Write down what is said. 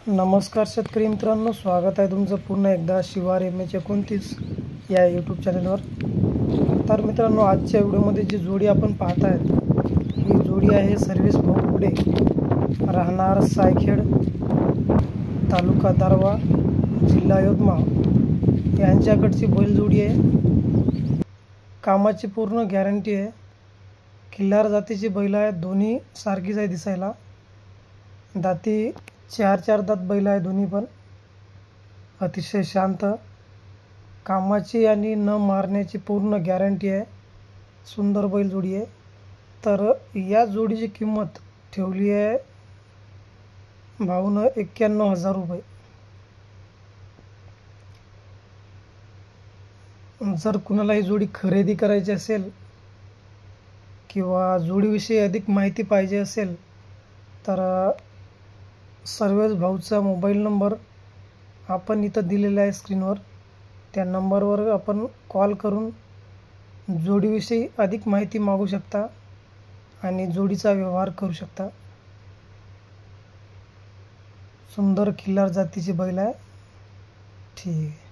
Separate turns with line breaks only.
नमस्कार शेतकरी मित्रांनो, स्वागत आहे तुमचं पुन्हा एकदा शिवार MH29 या यूट्यूब चॅनलवर। तर मित्रांनो, आजच्या व्हिडिओमध्ये जी जोडी आपण पाहत आहेत ही जोडी आहे सर्व्हिस भाऊ पुढे, राहणार सायखेड, तालुका दारव्हा, जिल्हा यवतमाळ यांच्याकडची बैलजोडी आहे। कामाची पूर्ण गॅरंटी आहे। खिल्लार जातीची बैल आहे, दोन्ही सारखीच आहे दिसायला। दाती चार दात बैल आहे, दोन्ही पण अतिशय शांत। कामाची आणि न मारण्याची पूर्ण गॅरंटी आहे। सुंदर बैल जोडी आहे। तर या जोडीची किंमत ठेवली आहे भाऊनं 91,000 रुपये। जर कुणाला ही जोडी खरेदी करायची असेल किंवा जोडीविषयी अधिक माहिती पाहिजे असेल तर सर्व्हिस भाऊचा मोबाईल नंबर आपण इथं दिलेला आहे स्क्रीनवर। त्या नंबरवर आपण कॉल करून जोडीविषयी अधिक माहिती मागू शकता आणि जोडीचा व्यवहार करू शकता। सुंदर खिल्लार जातीची बैल आहे। ठीक आहे।